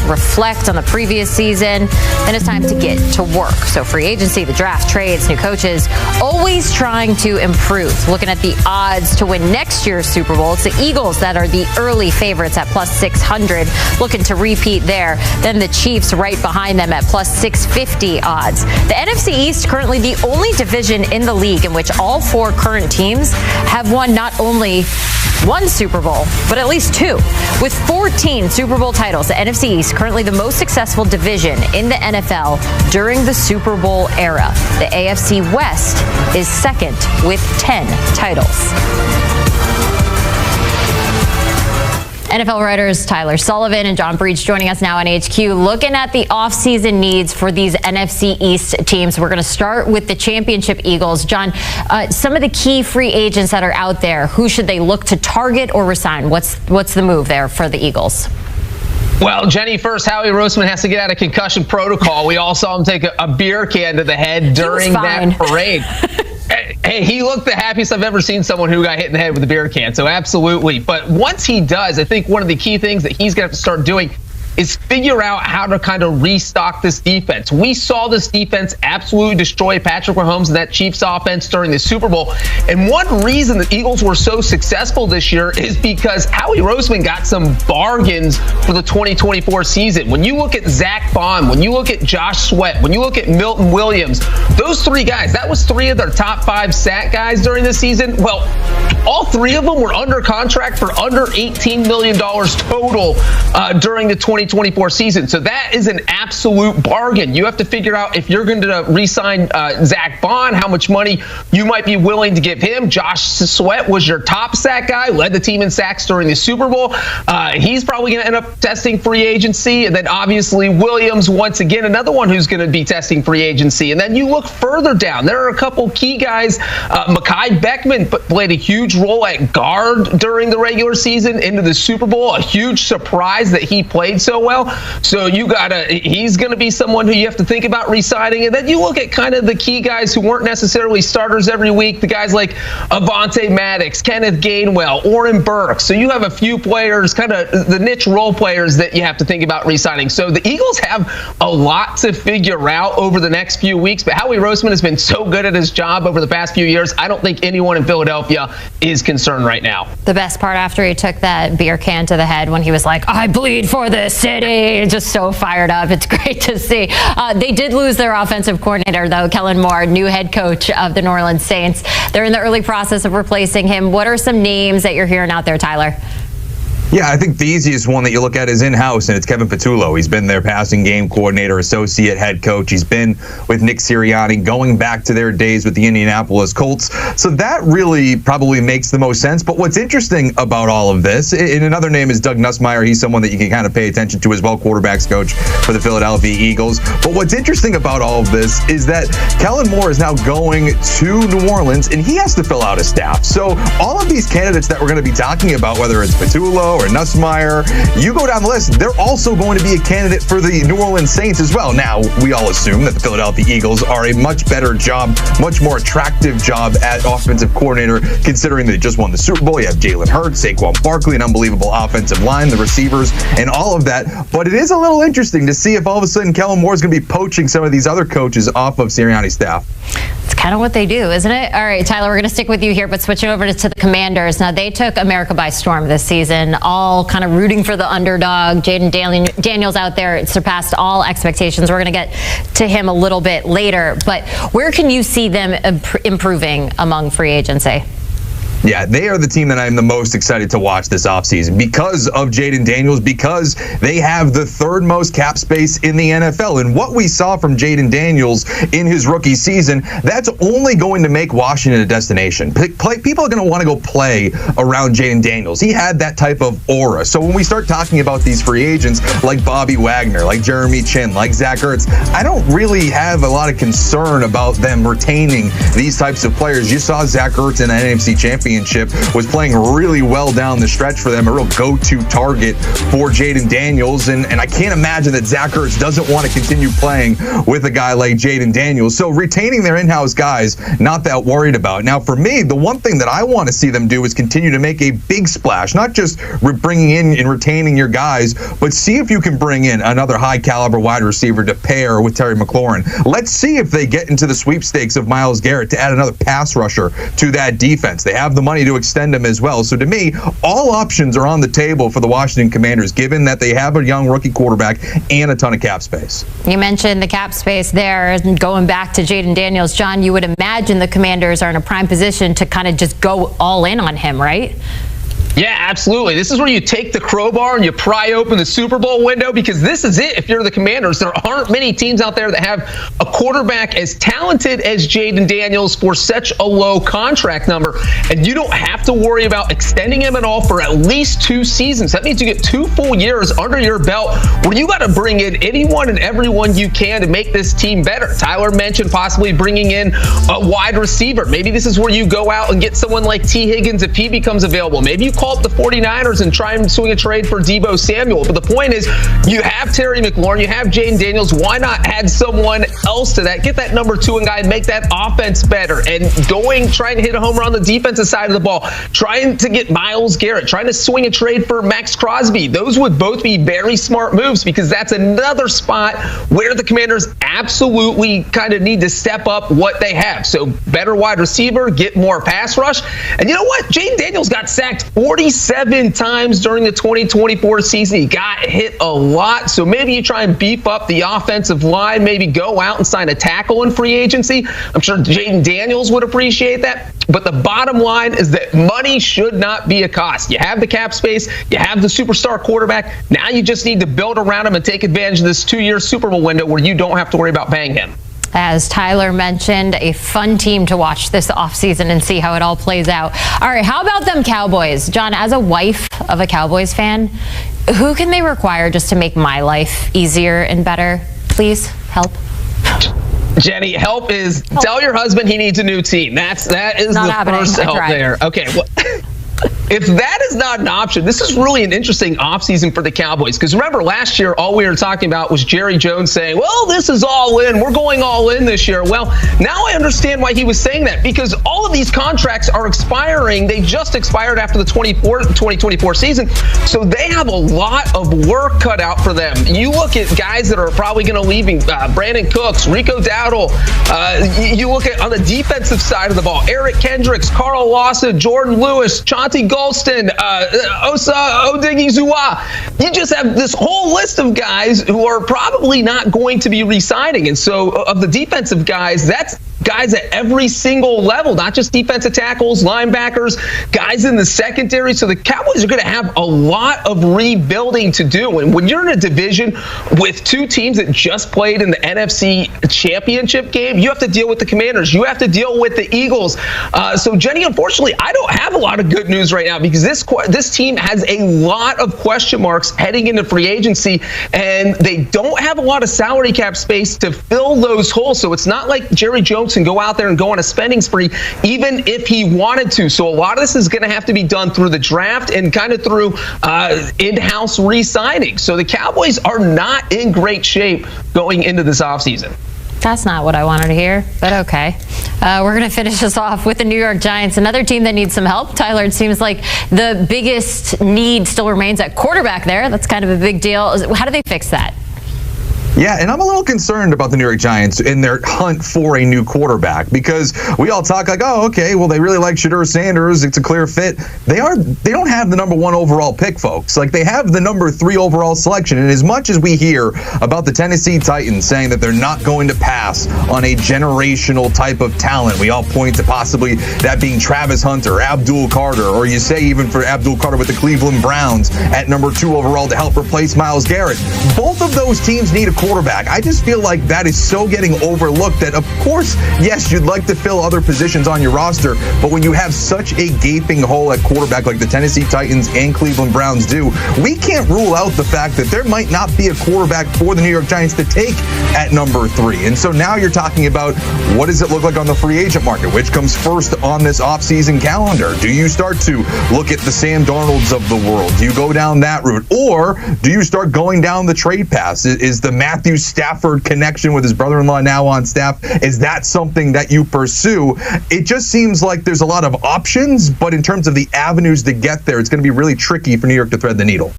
reflect on the previous season. Then it's time to get to work. So free agency, the draft, trades, new coaches, always trying to improve. Looking at the odds to win next year's Super Bowl, it's the Eagles that are the early favorites at plus 600, looking to repeat there. Then the Chiefs right behind them at plus 650 odds. The NFC East currently the only division in the league in which all four current teams have won not only one Super Bowl, but at least two. With 14 Super Bowl titles, the NFC East currently the most successful division in the NFL during the Super Bowl era. The AFC West is second with 10 titles. NFL writers Tyler Sullivan and John Breach joining us now on HQ, looking at the offseason needs for these NFC East teams. We're going to start with the championship Eagles. John, some of the key free agents that are out there, who should they look to target or resign? What's the move there for the Eagles? Well, Jenny, first, Howie Roseman has to get out of concussion protocol. We all saw him take a beer can to the head during that parade. Hey, he looked the happiest I've ever seen someone who got hit in the head with a beer can, so absolutely. But once he does, I think one of the key things that he's going to have to start doing is figure out how to kind of restock this defense. We saw this defense absolutely destroy Patrick Mahomes and that Chiefs offense during the Super Bowl. And one reason the Eagles were so successful this year is because Howie Roseman got some bargains for the 2024 season. When you look at Zach Bond, when you look at Josh Sweat, when you look at Milton Williams, those three guys, that was three of their top 5 sack guys during the season. Well, all three of them were under contract for under $18 million total during the 2024 season. So that is an absolute bargain. You have to figure out if you're going to re-sign Zach Bond, how much money you might be willing to give him. Josh Sweat was your top sack guy, led the team in sacks during the Super Bowl. He's probably going to end up testing free agency. And then obviously Williams, once again, another one who's going to be testing free agency. And then you look further down. There are a couple key guys. Mekhi Becton played a huge role at guard during the regular season into the Super Bowl. A huge surprise that he played so well. So he's going to be someone who you have to think about re-signing. And then you look at kind of the key guys who weren't necessarily starters every week, the guys like Avonte Maddox, Kenneth Gainwell, Oren Burks. So you have a few players, kind of the niche role players that you have to think about re-signing. So the Eagles have a lot to figure out over the next few weeks, but Howie Roseman has been so good at his job over the past few years, I don't think anyone in Philadelphia is concerned right now. The best part after he took that beer can to the head when he was like, I bleed for the city, just so fired up. It's great to see. They did lose their offensive coordinator, though, Kellen Moore, new head coach of the New Orleans Saints. They're in the early process of replacing him. What are some names that you're hearing out there, Tyler? Yeah, I think the easiest one that you look at is in-house, and it's Kevin Patullo. He's been their passing game coordinator, associate head coach. He's been with Nick Sirianni going back to their days with the Indianapolis Colts. So that really probably makes the most sense. But what's interesting about all of this, and another name is Doug Nussmeier. He's someone that you can kind of pay attention to as well, quarterbacks coach for the Philadelphia Eagles. But what's interesting about all of this is that Kellen Moore is now going to New Orleans, and he has to fill out a staff. So all of these candidates that we're going to be talking about, whether it's Patullo or Nussmeier, you go down the list, they're also going to be a candidate for the New Orleans Saints as well. Now, we all assume that the Philadelphia Eagles are a much better job, much more attractive job at offensive coordinator, considering they just won the Super Bowl. You have Jalen Hurts, Saquon Barkley, an unbelievable offensive line, the receivers, and all of that. But it is a little interesting to see if all of a sudden Kellen Moore is going to be poaching some of these other coaches off of Sirianni's staff. It's kind of what they do, isn't it? All right, Tyler, we're going to stick with you here, but switching over to the Commanders. Now, they took America by storm this season, all kind of rooting for the underdog. Jaden Daniels out there surpassed all expectations. We're going to get to him a little bit later, but where can you see them improving among free agency? Yeah, they are the team that I'm the most excited to watch this offseason because of Jaden Daniels, because they have the third most cap space in the NFL. And what we saw from Jaden Daniels in his rookie season, that's only going to make Washington a destination. People are going to want to go play around Jaden Daniels. He had that type of aura. So when we start talking about these free agents like Bobby Wagner, like Jeremy Chin, like Zach Ertz, I don't really have a lot of concern about them retaining these types of players. You saw Zach Ertz in the NFC Championship championship, was playing really well down the stretch for them, a real go-to target for Jaden Daniels. And I can't imagine that Zach Ertz doesn't want to continue playing with a guy like Jaden Daniels. So retaining their in-house guys, not that worried about. Now, for me, the one thing that I want to see them do is continue to make a big splash, not just bringing in and retaining your guys, but see if you can bring in another high-caliber wide receiver to pair with Terry McLaurin. Let's see if they get into the sweepstakes of Myles Garrett to add another pass rusher to that defense. They have the money to extend him as well. So to me, all options are on the table for the Washington Commanders, given that they have a young rookie quarterback and a ton of cap space. You mentioned the cap space there, and going back to Jaden Daniels, John, you would imagine the Commanders are in a prime position to kind of just go all in on him, right? Yeah, absolutely. This is where you take the crowbar and you pry open the Super Bowl window, because this is it. If you're the Commanders, there aren't many teams out there that have a quarterback as talented as Jaden Daniels for such a low contract number. And you don't have to worry about extending him at all for at least 2 seasons. That means you get 2 full years under your belt where you got to bring in anyone and everyone you can to make this team better. Tyler mentioned possibly bringing in a wide receiver. Maybe this is where you go out and get someone like T. Higgins if he becomes available. Maybe you call up the 49ers and try and swing a trade for Deebo Samuel. But the point is, you have Terry McLaurin, you have Jaden Daniels. Why not add someone else to that? Get that number 2 and guy and make that offense better. And trying to hit a home run on the defensive side of the ball, trying to get Myles Garrett, trying to swing a trade for Max Crosby. Those would both be very smart moves, because that's another spot where the Commanders absolutely kind of need to step up what they have. So better wide receiver, get more pass rush. And you know what? Jaden Daniels got sacked 47 times during the 2024 season. He got hit a lot. So maybe you try and beef up the offensive line, maybe go out and sign a tackle in free agency. I'm sure Jaden Daniels would appreciate that. But the bottom line is that money should not be a cost. You have the cap space. You have the superstar quarterback. Now you just need to build around him and take advantage of this 2-year Super Bowl window where you don't have to worry about paying him. As Tyler mentioned, a fun team to watch this offseason and see how it all plays out. All right, how about them Cowboys? John, as a wife of a Cowboys fan, who can they require just to make my life easier and better? Please, help. Jenny, help is tell your husband he needs a new team. That is the first help there. Okay, well, if that is not an option, this is really an interesting offseason for the Cowboys. Because remember, last year, all we were talking about was Jerry Jones saying, well, this is all in. We're going all in this year. Well, now I understand why he was saying that, because all of these contracts are expiring. They just expired after the 2024 season. So they have a lot of work cut out for them. You look at guys that are probably going to leave, Brandon Cooks, Rico Dowdle. You look at on the defensive side of the ball, Eric Kendricks, Carl Lawson, Jordan Lewis, Chauncey Golston, Osa Odighizuwa. You just have this whole list of guys who are probably not going to be re-signing. And so of the defensive guys, that's guys at every single level, not just defensive tackles, linebackers, guys in the secondary. So the Cowboys are going to have a lot of rebuilding to do. And when you're in a division with 2 teams that just played in the NFC Championship game, you have to deal with the Commanders. You have to deal with the Eagles. So, Jenny, unfortunately, I don't have a lot of good news right now, because this team has a lot of question marks heading into free agency, and they don't have a lot of salary cap space to fill those holes. So it's not like Jerry Jones can go out there and go on a spending spree, even if he wanted to. So a lot of this is going to have to be done through the draft and kind of through in-house re-signing. So the Cowboys are not in great shape going into this offseason. That's not what I wanted to hear, but okay. We're going to finish this off with the New York Giants, another team that needs some help. Tyler, it seems like the biggest need still remains at quarterback there. That's kind of a big deal. How do they fix that? Yeah, and I'm a little concerned about the New York Giants in their hunt for a new quarterback, because we all talk like, oh, okay, well, they really like Shedeur Sanders. It's a clear fit. They don't have the number 1 overall pick, folks. Like, they have the number 3 overall selection. And as much as we hear about the Tennessee Titans saying that they're not going to pass on a generational type of talent, we all point to possibly that being Travis Hunter, Abdul Carter, or you say even for Abdul Carter with the Cleveland Browns at number 2 overall to help replace Myles Garrett. Both of those teams need a quarterback quarterback. I just feel like that is so getting overlooked that, of course, yes, you'd like to fill other positions on your roster, but when you have such a gaping hole at quarterback like the Tennessee Titans and Cleveland Browns do, we can't rule out the fact that there might not be a quarterback for the New York Giants to take at number 3. And so now you're talking about what does it look like on the free agent market? Which comes first on this offseason calendar? Do you start to look at the Sam Darnolds of the world? Do you go down that route? Or do you start going down the trade path? Is the Matthew Stafford connection with his brother-in-law now on staff, is that something that you pursue? It just seems like there's a lot of options, but in terms of the avenues to get there, it's going to be really tricky for New York to thread the needle.